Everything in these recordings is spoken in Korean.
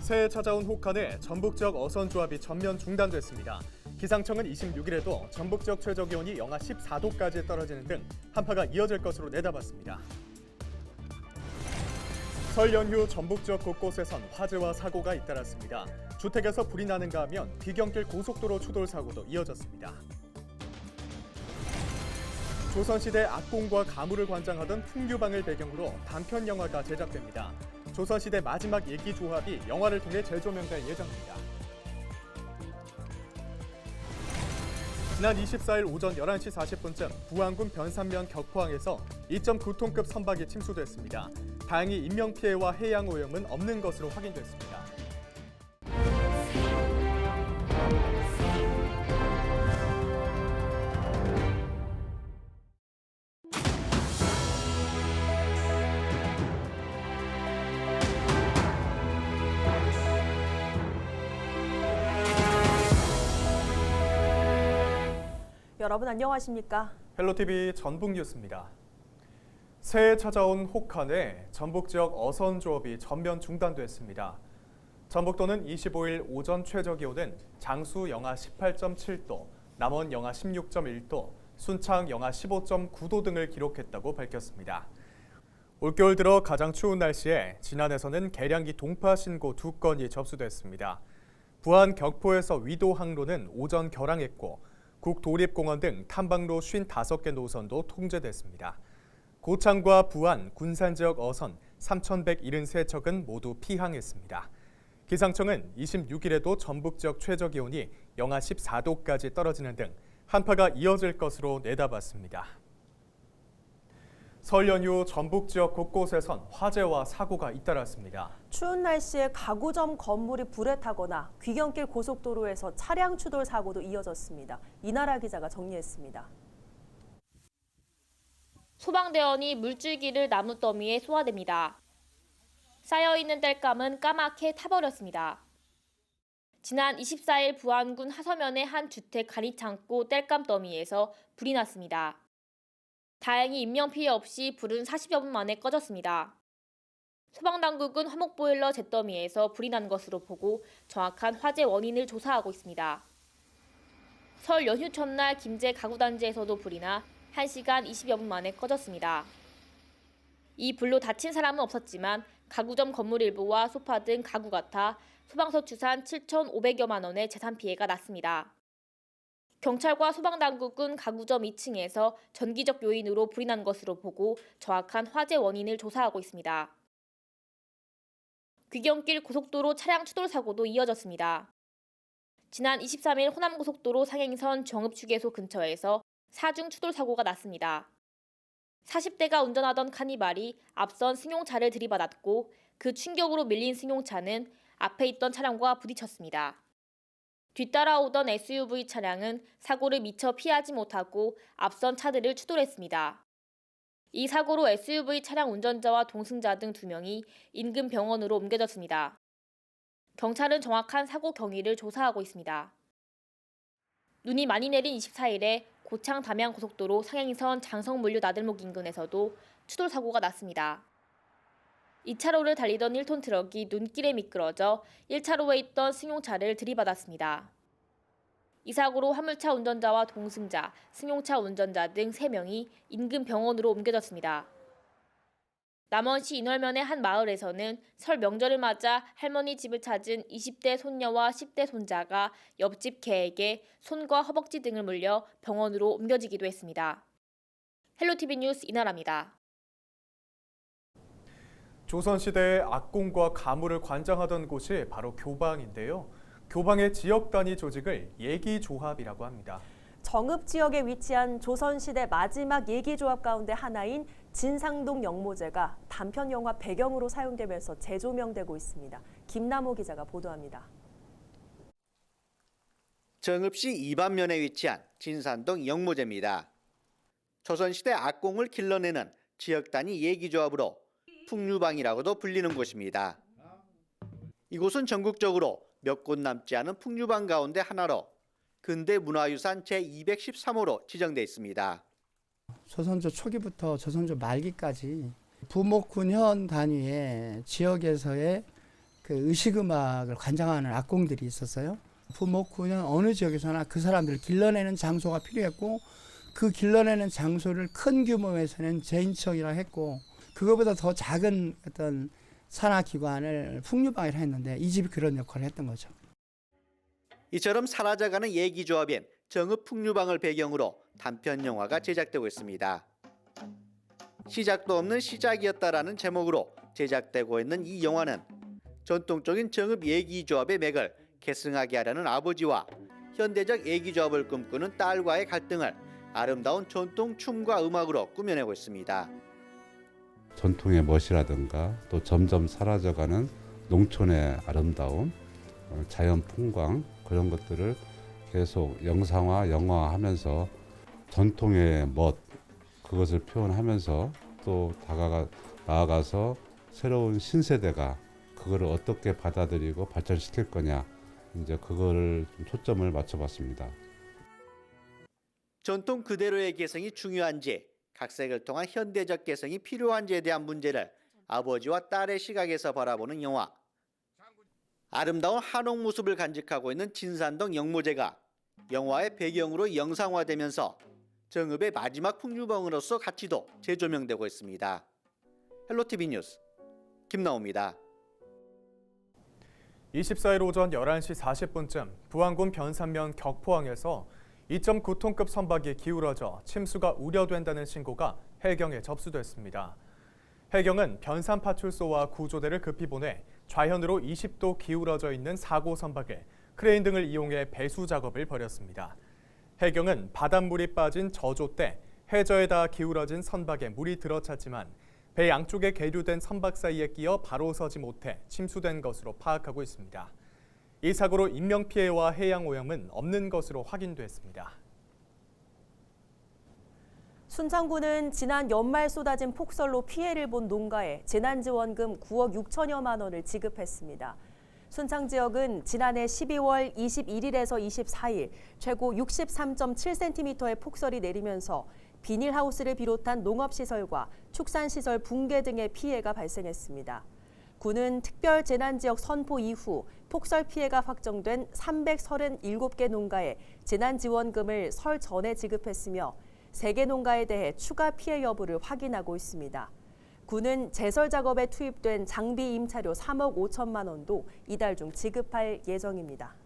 새해 찾아온 혹한에 전북 지역 어선 조합이 전면 중단됐습니다. 기상청은 26일에도 전북 지역 최저 기온이 영하 14도까지 떨어지는 등 한파가 이어질 것으로 내다봤습니다. 설 연휴 전북 지역 곳곳에선 화재와 사고가 잇따랐습니다. 주택에서 불이 나는가 하면 귀경길 고속도로 추돌 사고도 이어졌습니다. 조선시대 악공과 가물을 관장하던 풍류방을 배경으로 단편 영화가 제작됩니다. 조선시대 마지막 얘기 조합이 영화를 통해 재조명될 예정입니다. 지난 24일 오전 11시 40분쯤 부안군 변산면 격포항에서 2.9톤급 선박이 침수됐습니다. 다행히 인명피해와 해양오염은 없는 것으로 확인됐습니다. 여러분 안녕하십니까? 헬로티비 전북 뉴스입니다. 새해 찾아온 혹한에 전북 지역 어선 조업이 전면 중단됐습니다. 전북도는 25일 오전 최저 기온은 장수 영하 18.7도, 남원 영하 16.1도, 순창 영하 15.9도 등을 기록했다고 밝혔습니다. 올겨울 들어 가장 추운 날씨에 진안에서는 계량기 동파 신고 2건이 접수됐습니다. 부안 격포에서 위도 항로는 오전 결항했고 국도립공원 등 탐방로 55개 노선도 통제됐습니다. 고창과 부안, 군산 지역 어선 3,173척은 모두 피항했습니다. 기상청은 26일에도 전북 지역 최저 기온이 영하 14도까지 떨어지는 등 한파가 이어질 것으로 내다봤습니다. 설 연휴 전북 지역 곳곳에선 화재와 사고가 잇따랐습니다. 추운 날씨에 가구점 건물이 불에 타거나 귀경길 고속도로에서 차량 추돌 사고도 이어졌습니다. 이나라 기자가 정리했습니다. 소방대원이 물줄기를 나무 더미에 쏘아댑니다. 쌓여있는 땔감은 까맣게 타버렸습니다. 지난 24일 부안군 하서면의 한 주택 간이창고 땔감 더미에서 불이 났습니다. 다행히 인명피해 없이 불은 40여 분 만에 꺼졌습니다. 소방당국은 화목보일러 잿더미에서 불이 난 것으로 보고 정확한 화재 원인을 조사하고 있습니다. 설 연휴 첫날 김제 가구단지에서도 불이 나 1시간 20여 분 만에 꺼졌습니다. 이 불로 다친 사람은 없었지만 가구점 건물 일부와 소파 등 가구가 타 소방서 추산 7,500여만 원의 재산 피해가 났습니다. 경찰과 소방당국은 가구점 2층에서 전기적 요인으로 불이 난 것으로 보고 정확한 화재 원인을 조사하고 있습니다. 귀경길 고속도로 차량 추돌 사고도 이어졌습니다. 지난 23일 호남고속도로 상행선 정읍휴게소 근처에서 사중 추돌 사고가 났습니다. 40대가 운전하던 카니발이 앞선 승용차를 들이받았고 그 충격으로 밀린 승용차는 앞에 있던 차량과 부딪혔습니다. 뒤따라오던 SUV 차량은 사고를 미처 피하지 못하고 앞선 차들을 추돌했습니다. 이 사고로 SUV 차량 운전자와 동승자 등 2명이 인근 병원으로 옮겨졌습니다. 경찰은 정확한 사고 경위를 조사하고 있습니다. 눈이 많이 내린 24일에 고창 담양 고속도로 상행선 장성물류 나들목 인근에서도 추돌 사고가 났습니다. 2차로를 달리던 1톤 트럭이 눈길에 미끄러져 1차로에 있던 승용차를 들이받았습니다. 이 사고로 화물차 운전자와 동승자, 승용차 운전자 등 3명이 인근 병원으로 옮겨졌습니다. 남원시 인월면의 한 마을에서는 설 명절을 맞아 할머니 집을 찾은 20대 손녀와 10대 손자가 옆집 개에게 손과 허벅지 등을 물려 병원으로 옮겨지기도 했습니다. 헬로티비 뉴스 이나라입니다. 조선시대의 악공과 가물을 관장하던 곳이 바로 교방인데요. 교방의 지역 단위 조직을 예기조합이라고 합니다. 정읍 지역에 위치한 조선시대 마지막 예기조합 가운데 하나인 진상동 영모제가 단편 영화 배경으로 사용되면서 재조명되고 있습니다. 김남호 기자가 보도합니다. 정읍시 이반면에 위치한 진산동 영모제입니다. 조선시대 악공을 길러내는 지역 단위 예기조합으로 풍류방이라고도 불리는 곳입니다. 이곳은 전국적으로 몇 곳 남지 않은 풍류방 가운데 하나로 근대 문화유산 제213호로 지정돼 있습니다. 조선조 초기부터 조선조 말기까지 부목군현 단위의 지역에서의 그 의식음악을 관장하는 악공들이 있었어요. 부목구는 어느 지역에서나 그 사람들을 길러내는 장소가 필요했고 그 길러내는 장소를 큰 규모에서는 제인청이라 했고 그거보다 더 작은 어떤 산하기관을 풍류방이라 했는데 이 집이 그런 역할을 했던 거죠. 이처럼 사라져가는 예기조합인 정읍풍류방을 배경으로 단편 영화가 제작되고 있습니다. 시작도 없는 시작이었다라는 제목으로 제작되고 있는 이 영화는 전통적인 정읍 예기조합의 맥을 계승하게 하려는 아버지와 현대적 예기조합을 꿈꾸는 딸과의 갈등을 아름다운 전통 춤과 음악으로 꾸며내고 있습니다. 전통의 멋이라든가 또 점점 사라져가는 농촌의 아름다움, 자연 풍광 그런 것들을 계속 영상화, 영화하면서 전통의 멋 그것을 표현하면서 또 나아가서 새로운 신세대가 그거를 어떻게 받아들이고 발전시킬 거냐 이제 그거를 좀 초점을 맞춰봤습니다. 전통 그대로의 개성이 중요한지 각색을 통한 현대적 개성이 필요한지에 대한 문제를 아버지와 딸의 시각에서 바라보는 영화. 아름다운 한옥 모습을 간직하고 있는 진산동 영모제가 영화의 배경으로 영상화되면서 정읍의 마지막 풍류방으로서 가치도 재조명되고 있습니다. 헬로티비 뉴스 김나옵니다. 24일 오전 11시 40분쯤 부안군 변산면 격포항에서 2.9톤급 선박이 기울어져 침수가 우려된다는 신고가 해경에 접수됐습니다. 해경은 변산파출소와 구조대를 급히 보내 좌현으로 20도 기울어져 있는 사고 선박을 크레인 등을 이용해 배수 작업을 벌였습니다. 해경은 바닷물이 빠진 저조 때 해저에 닿아 기울어진 선박에 물이 들어찼지만 배 양쪽에 계류된 선박 사이에 끼어 바로 서지 못해 침수된 것으로 파악하고 있습니다. 이 사고로 인명피해와 해양 오염은 없는 것으로 확인됐습니다. 순창구는 지난 연말 쏟아진 폭설로 피해를 본 농가에 재난지원금 9억 6천여만 원을 지급했습니다. 순창 지역은 지난해 12월 21일에서 24일 최고 63.7cm의 폭설이 내리면서 비닐하우스를 비롯한 농업시설과 축산시설 붕괴 등의 피해가 발생했습니다. 구는 특별 재난지역 선포 이후 폭설 피해가 확정된 337개 농가에 재난지원금을 설 전에 지급했으며 3개 농가에 대해 추가 피해 여부를 확인하고 있습니다. 구는 제설 작업에 투입된 장비 임차료 3억 5천만 원도 이달 중 지급할 예정입니다.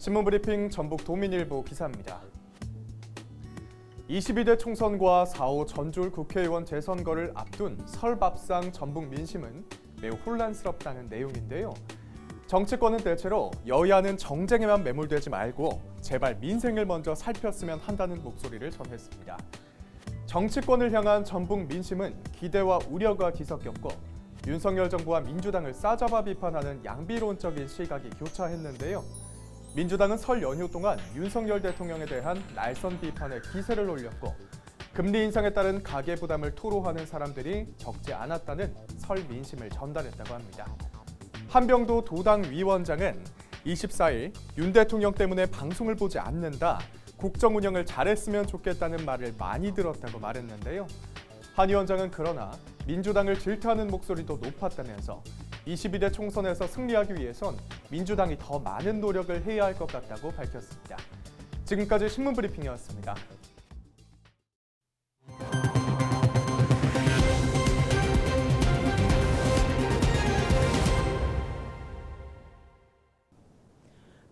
신문브리핑 전북 도민일보 기사입니다. 22대 총선과 4.5 전주울 국회의원 재선거를 앞둔 설 밥상 전북 민심은 매우 혼란스럽다는 내용인데요. 정치권은 대체로 여야는 정쟁에만 매몰되지 말고 제발 민생을 먼저 살폈으면 한다는 목소리를 전했습니다. 정치권을 향한 전북 민심은 기대와 우려가 뒤섞였고 윤석열 정부와 민주당을 싸잡아 비판하는 양비론적인 시각이 교차했는데요. 민주당은 설 연휴 동안 윤석열 대통령에 대한 날선 비판에 기세를 올렸고 금리 인상에 따른 가계 부담을 토로하는 사람들이 적지 않았다는 설 민심을 전달했다고 합니다. 한병도 도당 위원장은 24일 윤 대통령 때문에 방송을 보지 않는다, 국정 운영을 잘했으면 좋겠다는 말을 많이 들었다고 말했는데요. 한 위원장은 그러나 민주당을 질타하는 목소리도 높았다면서 22대 총선에서 승리하기 위해선 민주당이 더 많은 노력을 해야 할 것 같다고 밝혔습니다. 지금까지 신문브리핑이었습니다.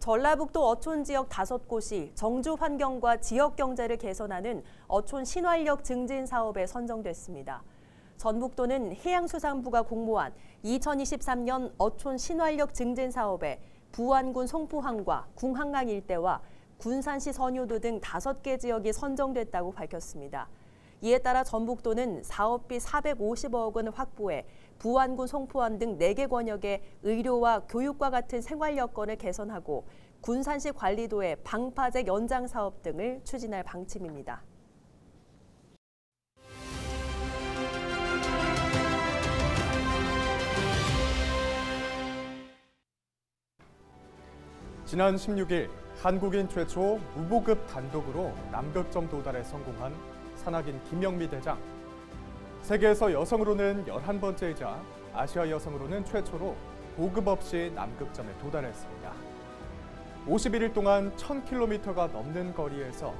전라북도 어촌 지역 5곳이 정주 환경과 지역 경제를 개선하는 어촌 신활력 증진 사업에 선정됐습니다. 전북도는 해양수산부가 공모한 2023년 어촌 신활력 증진 사업에 부안군 송포항과 궁한강 일대와 군산시 선유도 등 5개 지역이 선정됐다고 밝혔습니다. 이에 따라 전북도는 사업비 450억 원을 확보해 부안군 송포항 등 4개 권역의 의료와 교육과 같은 생활 여건을 개선하고 군산시 관리도의 방파제 연장 사업 등을 추진할 방침입니다. 지난 16일 한국인 최초 무보급 단독으로 남극점 도달에 성공한 산악인 김영미 대장. 세계에서 여성으로는 11번째이자 아시아 여성으로는 최초로 보급 없이 남극점에 도달했습니다. 51일 동안 1000km가 넘는 거리에서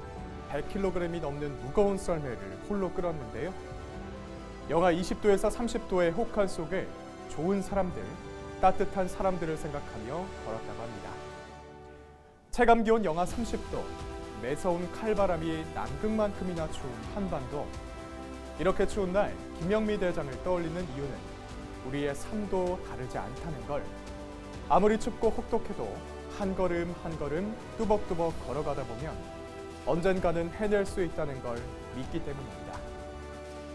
100kg이 넘는 무거운 썰매를 홀로 끌었는데요. 영하 20도에서 30도의 혹한 속을 좋은 사람들, 따뜻한 사람들을 생각하며 걸었다고 합니다. 체감기온 영하 30도, 매서운 칼바람이 남극만큼이나 추운 한반도. 이렇게 추운 날 김영미 대장을 떠올리는 이유는 우리의 삶도 다르지 않다는 걸. 아무리 춥고 혹독해도 한 걸음 한 걸음 뚜벅뚜벅 걸어가다 보면 언젠가는 해낼 수 있다는 걸 믿기 때문입니다.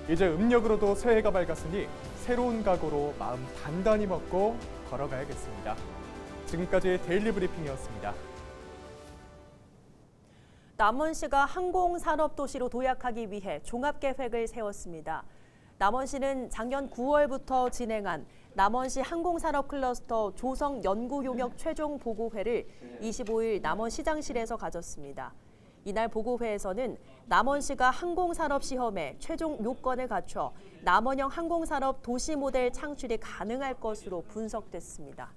이제 음력으로도 새해가 밝았으니 새로운 각오로 마음 단단히 먹고 걸어가야겠습니다. 지금까지 데일리 브리핑이었습니다. 남원시가 항공산업도시로 도약하기 위해 종합계획을 세웠습니다. 남원시는 작년 9월부터 진행한 남원시 항공산업클러스터 조성 연구용역 최종 보고회를 25일 남원시장실에서 가졌습니다. 이날 보고회에서는 남원시가 항공산업 시험에 최종 요건을 갖춰 남원형 항공산업 도시 모델 창출이 가능할 것으로 분석됐습니다.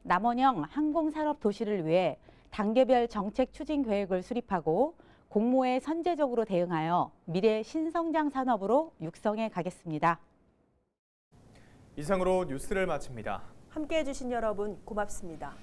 남원형 항공산업 도시를 위해 단계별 정책 추진 계획을 수립하고 공모에 선제적으로 대응하여 미래 신성장 산업으로 육성해 가겠습니다. 이상으로 뉴스를 마칩니다. 함께해 주신 여러분 고맙습니다.